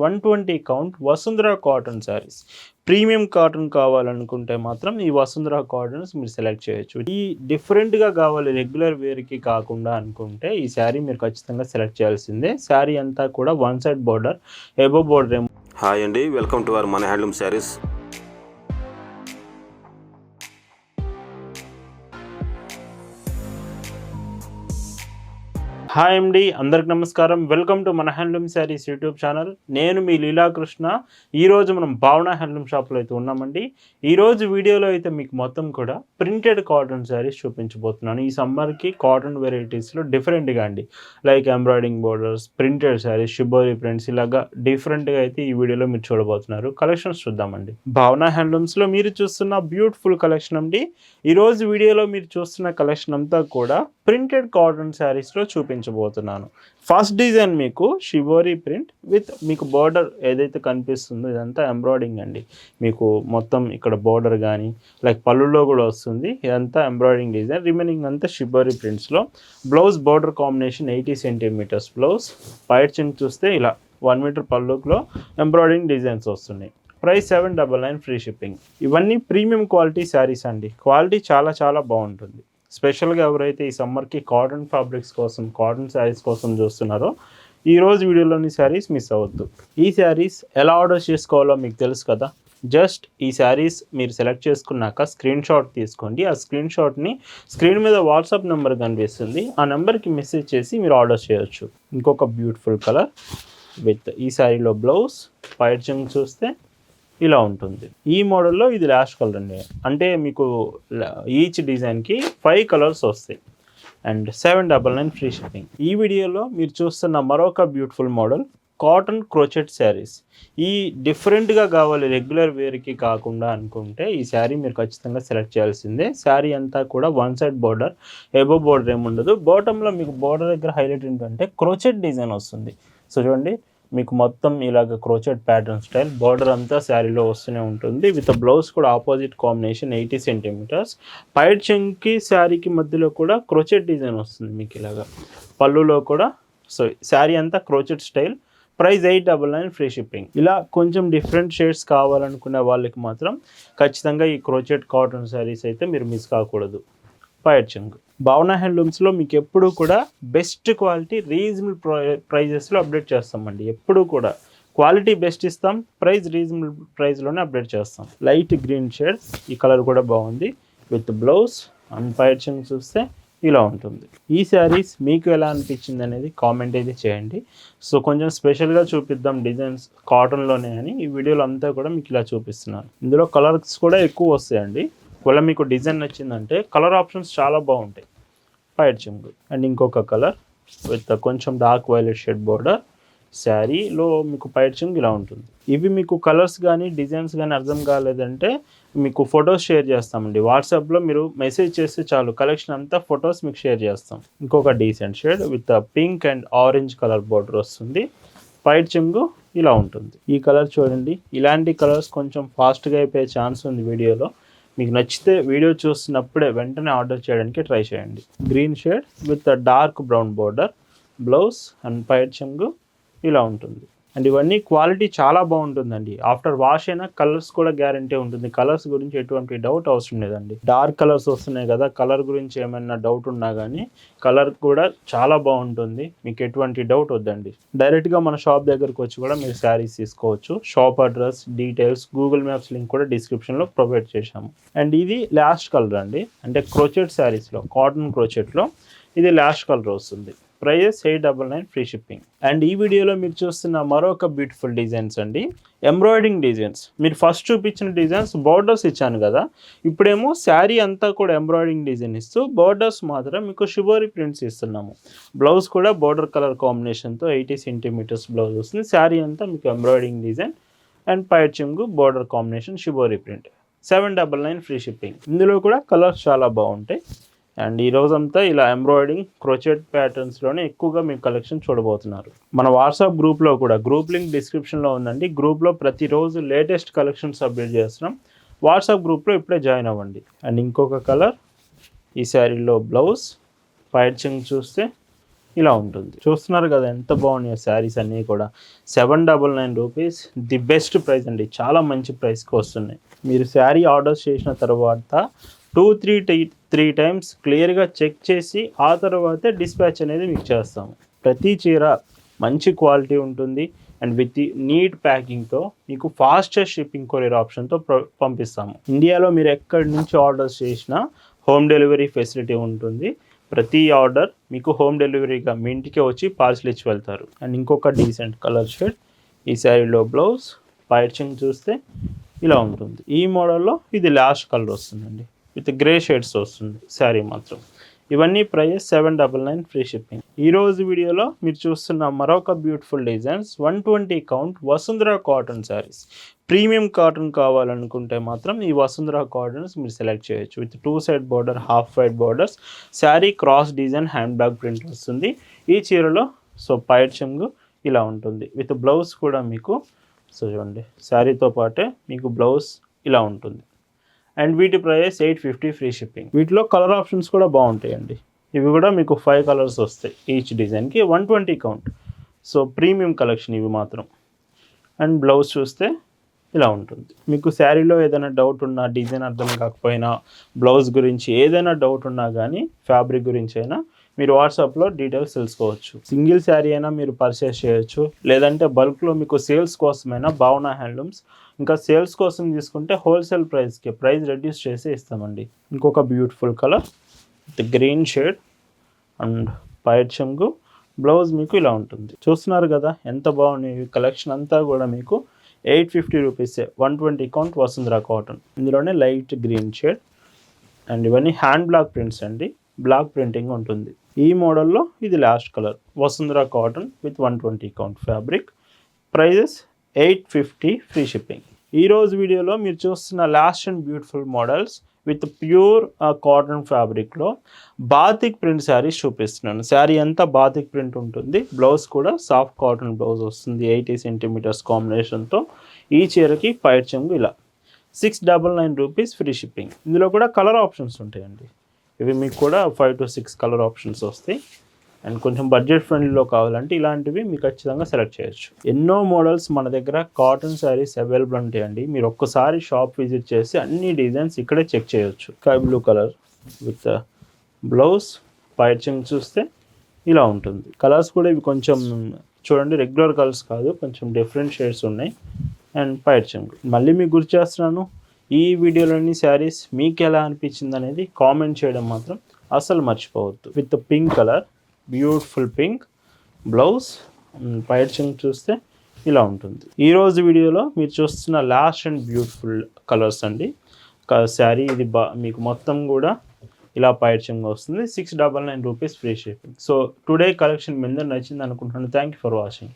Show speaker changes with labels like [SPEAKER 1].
[SPEAKER 1] 120 count Vasundhara cotton saris. Premium cotton కావాలనుకుంటే మాత్రం ఈ వసుంధర కాటన్స్ మీరు సెలెక్ట్ చేయొచ్చు. ఈ డిఫరెంట్‌గా కావాలి రెగ్యులర్ వేర్‌కి కాకుండా అనుకుంటే ఈ శారీ మీరు ఖచ్చితంగా సెలెక్ట్ చేయాల్సిందే. శారీ అంతా కూడా one side border, above border ఏమో.
[SPEAKER 2] హాయ్ అండి, వెల్కమ్ టు అవర్ మన హ్యాండ్లూమ్ శారీస్.
[SPEAKER 1] హాయ్ అండి, అందరికి నమస్కారం. వెల్కమ్ టు మన హ్యాండ్లూమ్ శారీస్ యూట్యూబ్ ఛానల్. నేను మీ లీలాకృష్ణ. ఈరోజు మనం భావన హ్యాండ్లూమ్ షాప్లో అయితే ఉన్నామండి. ఈరోజు వీడియోలో అయితే మీకు మొత్తం కూడా ప్రింటెడ్ కాటన్ శారీస్ చూపించబోతున్నాను. ఈ సమ్మర్కి కాటన్ వెరైటీస్లో డిఫరెంట్గా అండి, like embroidering borders, printed saris, shibori prints, ఇలాగా డిఫరెంట్గా అయితే ఈ వీడియోలో మీరు చూడబోతున్నారు. కలెక్షన్స్ చూద్దామండి. భావన హ్యాండ్లూమ్స్లో మీరు చూస్తున్న బ్యూటిఫుల్ కలెక్షన్ అండి. ఈరోజు వీడియోలో మీరు చూస్తున్న కలెక్షన్ అంతా కూడా ప్రింటెడ్ కాటన్ శారీస్లో చూపించబోతున్నాను. ఫస్ట్ డిజైన్ మీకు షిబోరి ప్రింట్ విత్ మీకు బార్డర్ ఏదైతే కనిపిస్తుందో ఇదంతా ఎంబ్రాయిడింగ్ అండి. మీకు మొత్తం ఇక్కడ బార్డర్ కానీ లైక్ పళ్ళులో కూడా వస్తుంది. ఇదంతా ఎంబ్రాయిడింగ్ డిజైన్. రిమైనింగ్ అంతా షిబోరి ప్రింట్స్లో. Blouse border combination 80 centimetres blouse. పైట్ చింక్ చూస్తే ఇలా 1 మీటర్ పళ్ళులో ఎంబ్రాయిడింగ్ డిజైన్స్ వస్తున్నాయి. Price 799 free shipping. ఇవన్నీ ప్రీమియం క్వాలిటీ శారీస్ అండి. క్వాలిటీ చాలా చాలా బాగుంటుంది. స్పెషల్గా ఎవరైతే ఈ సమ్మర్కి కాటన్ ఫ్యాబ్రిక్స్ కోసం, కాటన్ శారీస్ కోసం చూస్తున్నారో ఈరోజు వీడియోలోని శారీస్ మిస్ అవ్వద్దు. ఈ శారీస్ ఎలా ఆర్డర్ చేసుకోవాలో మీకు తెలుసు కదా. జస్ట్ ఈ శారీస్ మీరు సెలెక్ట్ చేసుకున్నాక స్క్రీన్ షాట్ తీసుకోండి. ఆ స్క్రీన్ షాట్ని స్క్రీన్ మీద వాట్సాప్ నెంబర్ కనిపిస్తుంది, ఆ నెంబర్కి మెసేజ్ చేసి మీరు ఆర్డర్ చేయొచ్చు. ఇంకొక బ్యూటిఫుల్ కలర్ విత్ ఈ శారీలో బ్లౌజ్. పైట్ చింగ్ చూస్తే ఇలా ఉంటుంది. ఈ మోడల్లో ఇది లాస్ట్ కలర్ అండి. అంటే మీకు ఈచ్ డిజైన్కి 5 కలర్స్ వస్తాయి. And 799 free shipping. ఈ వీడియోలో మీరు చూస్తున్న మరొక beautiful model cotton crochet saris. ఈ డిఫరెంట్గా కావాలి రెగ్యులర్ వేర్కి కాకుండా అనుకుంటే ఈ శారీ మీరు ఖచ్చితంగా సెలెక్ట్ చేయాల్సిందే. శారీ అంతా కూడా one side border, above border ఏముండదు. బాటంలో మీకు బార్డర్ దగ్గర హైలైట్ ఏంటంటే క్రోచెట్ డిజైన్ వస్తుంది. సో చూడండి, మీకు మొత్తం ఇలాగ క్రోచెట్ ప్యాటర్న్ స్టైల్ బార్డర్ అంతా శారీలో వస్తూనే ఉంటుంది. విత్ బ్లౌజ్ కూడా ఆపోజిట్ కాంబినేషన్ 80 సెంటీమీటర్స్. పైట్ చెంకి శారీకి మధ్యలో కూడా క్రోచెట్ డిజైన్ వస్తుంది మీకు ఇలాగా. పళ్ళులో కూడా సో శారీ అంతా crochet style. Price 899 free shipping. ఇలా కొంచెం డిఫరెంట్ షేడ్స్ కావాలనుకునే వాళ్ళకి మాత్రం ఖచ్చితంగా ఈ క్రోచెట్ కాటన్ శారీస్ అయితే మీరు మిస్ కాకూడదు. పైట్ చెంగు. భావన హ్యాండ్లూమ్స్లో మీకు ఎప్పుడు కూడా బెస్ట్ క్వాలిటీ రీజనబుల్ ప్రైజెస్లో అప్డేట్ చేస్తామండి. ఎప్పుడు కూడా క్వాలిటీ బెస్ట్ ఇస్తాం, ప్రైస్ రీజనబుల్ ప్రైస్లోనే అప్డేట్ చేస్తాం. లైట్ గ్రీన్ షేడ్, ఈ కలర్ కూడా బాగుంది విత్ బ్లౌజ్. అండ్ పైట్ చెంగు చూస్తే ఇలా ఉంటుంది. ఈ శారీస్ మీకు ఎలా అనిపించింది అనేది కామెంట్ అయితే చేయండి. సో కొంచెం స్పెషల్గా చూపిద్దాం డిజైన్స్ కాటన్లోనే అని ఈ వీడియోలో అంతా కూడా మీకు ఇలా చూపిస్తున్నాను. ఇందులో కలర్స్ కూడా ఎక్కువ వస్తాయండి. ఒకవేళ మీకు డిజైన్ నచ్చిందంటే కలర్ ఆప్షన్స్ చాలా బాగుంటాయి. పైట్ చెంగు. అండ్ ఇంకొక కలర్ విత్ కొంచెం డార్క్ వైలెట్ షేడ్ బార్డర్. శారీలో మీకు పైట్ చెంగు ఇలా ఉంటుంది. ఇవి మీకు కలర్స్ కానీ డిజైన్స్ కానీ అర్థం కాలేదంటే మీకు ఫొటోస్ షేర్ చేస్తామండి. వాట్సాప్లో మీరు మెసేజ్ చేస్తే చాలు, కలెక్షన్ అంతా ఫొటోస్ మీకు షేర్ చేస్తాం. ఇంకొక decent shade with pink and orange colour border వస్తుంది. పైట్ చెంగు ఇలా ఉంటుంది. ఈ కలర్ చూడండి. ఇలాంటి కలర్స్ కొంచెం ఫాస్ట్గా అయిపోయే ఛాన్స్ ఉంది వీడియోలో. మీకు నచ్చితే వీడియో చూస్తున్నప్పుడే వెంటనే ఆర్డర్ చేయడానికి ట్రై చేయండి. Green shade with dark brown border, blouse and పైట్ చెంగు ఇలా ఉంటుంది. అండ్ ఇవన్నీ క్వాలిటీ చాలా బాగుంటుందండి. ఆఫ్టర్ వాష్ అయినా కలర్స్ కూడా గ్యారంటీ ఉంటుంది. కలర్స్ గురించి ఎటువంటి డౌట్ అవసరం లేదండి. డార్క్ కలర్స్ వస్తున్నాయి కదా, కలర్ గురించి ఏమైనా డౌట్ ఉన్నా కానీ కలర్ కూడా చాలా బాగుంటుంది. మీకు ఎటువంటి డౌట్ వద్దండి. డైరెక్ట్గా మన షాప్ దగ్గరకు వచ్చి కూడా మీరు శారీస్ తీసుకోవచ్చు. Shop address, details, Google maps link కూడా డిస్క్రిప్షన్లో ప్రొవైడ్ చేశాము. అండ్ ఇది లాస్ట్ కలర్ అండి. అంటే క్రోచెట్ శారీస్లో, కాటన్ క్రోచెట్లో ఇది లాస్ట్ కలర్ వస్తుంది. Prices 899 free shipping. అండ్ ఈ వీడియోలో మీరు చూస్తున్న మరొక బ్యూటిఫుల్ డిజైన్స్ అండి, ఎంబ్రాయిడింగ్ డిజైన్స్. మీరు ఫస్ట్ చూపించిన డిజైన్స్ బార్డర్స్ ఇచ్చాను కదా, ఇప్పుడేమో శారీ అంతా కూడా ఎంబ్రాయిడింగ్ డిజైన్ ఇస్తూ బార్డర్స్ మాత్రం మీకు షిబోరి ప్రింట్స్ ఇస్తున్నాము. బ్లౌజ్ కూడా బార్డర్ కలర్ కాంబినేషన్తో 80 సెంటీమీటర్స్ బ్లౌజ్ వస్తుంది. శారీ అంతా మీకు ఎంబ్రాయిడింగ్ డిజైన్ అండ్ పైట్ చెంగు border combination shibori print. 799 free shipping. ఇందులో కూడా కలర్స్ చాలా బాగుంటాయి. అండ్ ఈ రోజంతా ఇలా ఎంబ్రాయిడింగ్ క్రోచెట్ ప్యాటర్న్స్లోనే ఎక్కువగా మీకు కలెక్షన్ చూడబోతున్నారు. మన వాట్సాప్ గ్రూప్లో కూడా, గ్రూప్ లింక్ డిస్క్రిప్షన్లో ఉందండి. గ్రూప్లో ప్రతిరోజు లేటెస్ట్ కలెక్షన్స్ అప్డేట్ చేస్తున్నాం. వాట్సాప్ గ్రూప్లో ఇప్పుడే జాయిన్ అవ్వండి. అండ్ ఇంకొక కలర్, ఈ శారీలో బ్లౌజ్. పైట్ చెంగు చూస్తే ఇలా ఉంటుంది. చూస్తున్నారు కదా ఎంత బాగున్నాయో శారీస్ అన్నీ కూడా. 799 రూపీస్ ది బెస్ట్ ప్రైస్ అండి. చాలా మంచి ప్రైస్కి వస్తున్నాయి. మీరు శారీ ఆర్డర్స్ చేసిన తర్వాత 2-3 టైమ్స్ క్లియర్గా చెక్ చేసి ఆ తర్వాతే డిస్పాచ్ అనేది మీకు చేస్తాము. ప్రతి చీర మంచి క్వాలిటీ ఉంటుంది అండ్ విత్ నీట్ ప్యాకింగ్తో మీకు ఫాస్టెస్ట్ షిప్పింగ్ కొరియర్ ఆప్షన్తో పంపిస్తాము. ఇండియాలో మీరు ఎక్కడి నుంచి ఆర్డర్స్ చేసినా హోమ్ డెలివరీ ఫెసిలిటీ ఉంటుంది. ప్రతి ఆర్డర్ మీకు హోమ్ డెలివరీగా మీ ఇంటికే వచ్చి పార్సల్ ఇచ్చి వెళ్తారు. అండ్ ఇంకొక డీసెంట్ కలర్ షేడ్ ఈ శారీలో బ్లౌజ్ పైచింగ్ చూస్తే ఇలా ఉంటుంది. ఈ మోడల్లో ఇది లాస్ట్ కలర్ వస్తుందండి, విత్ గ్రే షేడ్స్ వస్తుంది శారీ మాత్రం. ఇవన్నీ ప్రైస్ 799 ఫ్రీ షిప్పింగ్. ఈరోజు వీడియోలో మీరు చూస్తున్న మరొక beautiful designs 120 count Vasundhara cotton saris. Premium cotton కావాలనుకుంటే మాత్రం ఈ వసుంధర కాటన్స్ మీరు సెలెక్ట్ చేయొచ్చు. With 2 side border, half white borders, sari cross design hand bag print వస్తుంది ఈ చీరలో. సో పైట్ చెంగు ఇలా ఉంటుంది విత్ బ్లౌజ్ కూడా మీకు. సో చూడండి శారీతో పాటే మీకు బ్లౌజ్ ఇలా ఉంటుంది. అండ్ వీటి ప్రైస్ 850 ఫ్రీ షిప్పింగ్. వీటిలో కలర్ ఆప్షన్స్ కూడా బాగుంటాయండి. ఇవి కూడా మీకు 5 కలర్స్ వస్తాయి ఈచ్ డిజైన్కి. 120 కౌంట్. సో ప్రీమియం కలెక్షన్ ఇవి మాత్రం. అండ్ బ్లౌజ్ చూస్తే ఇలా ఉంటుంది. మీకు శారీలో ఏదైనా డౌట్ ఉన్నా, డిజైన్ అర్థం కాకపోయినా, బ్లౌజ్ గురించి ఏదైనా డౌట్ ఉన్నా కానీ, ఫ్యాబ్రిక్ గురించి అయినా మీరు వాట్సాప్లో డీటెయిల్స్ తెలుసుకోవచ్చు. సింగిల్ శారీ అయినా మీరు పర్చేస్ చేయొచ్చు, లేదంటే బల్క్లో మీకు సేల్స్ కోసమైనా భావన హ్యాండ్లూమ్స్. ఇంకా సేల్స్ కోసం తీసుకుంటే హోల్సేల్ ప్రైస్కి ప్రైస్ రెడ్యూస్ చేసి ఇస్తామండి. ఇంకొక beautiful colour with green shade and పైట్ చెంగు, బ్లౌజ్ మీకు ఇలా ఉంటుంది. చూస్తున్నారు కదా ఎంత బాగున్నాయి. కలెక్షన్ అంతా కూడా మీకు 850 రూపీసే. 120 కౌంట్ వసుంధర కాటన్. ఇందులోనే లైట్ గ్రీన్ షేడ్ అండ్ ఇవన్నీ హ్యాండ్ బ్లాక్ ప్రింట్స్ అండి, బ్లాక్ ప్రింటింగ్ ఉంటుంది. ఈ మోడల్లో ఇది last colour Vasundhara cotton with 120 count fabric. Prices 850 free shipping. ఈరోజు వీడియోలో మీరు చూస్తున్న last and beautiful models with pure cotton ఫ్యాబ్రిక్లో బాతిక్ ప్రింట్ శారీస్ చూపిస్తున్నాను. శారీ అంతా బాతిక్ ప్రింట్ ఉంటుంది. బ్లౌజ్ కూడా సాఫ్ట్ కాటన్ బ్లౌజ్ వస్తుంది 80 సెంటీమీటర్స్ కాంబినేషన్తో. ఈ చీరకి పైట్ చెంగు ఇలా. 699 రూపీస్ ఫ్రీ షిప్పింగ్. ఇందులో కూడా కలర్ ఆప్షన్స్ ఉంటాయండి. ఇవి మీకు కూడా 5 to 6 కలర్ ఆప్షన్స్ వస్తాయి. అండ్ కొంచెం బడ్జెట్ ఫ్రెండ్లీలో కావాలంటే ఇలాంటివి మీకు ఖచ్చితంగా సెలెక్ట్ చేయొచ్చు. ఎన్నో మోడల్స్ మన దగ్గర కాటన్ శారీస్ అవైలబుల్ ఉంటాయండి. మీరు ఒక్కసారి షాప్ విజిట్ చేసి అన్ని డిజైన్స్ ఇక్కడే చెక్ చేయొచ్చు. Sky blue colour with blouse పైచింగ్ చూస్తే ఇలా ఉంటుంది. కలర్స్ కూడా ఇవి కొంచెం చూడండి రెగ్యులర్ కలర్స్ కాదు, కొంచెం డిఫరెంట్ షేడ్స్ ఉన్నాయి. అండ్ పైచింగ్ మళ్ళీ మీకు గుర్తు చేస్తున్నాను, ఈ వీడియోలోని శారీస్ మీకు ఎలా అనిపించింది అనేది కామెంట్ చేయడం మాత్రం అసలు మర్చిపోవద్దు. With pink colour, beautiful pink blouse, పైచింగ్ చూస్తే ఇలా ఉంటుంది. ఈరోజు వీడియోలో మీరు చూస్తున్న లాస్ట్ అండ్ బ్యూటిఫుల్ కలర్స్ అండి. శారీ ఇది మీకు మొత్తం కూడా ఇలా పైచింగ్ వస్తుంది. 699 rupees free shipping. So today collection మీ అందరూ నచ్చింది అనుకుంటున్నాను. Thank you for watching.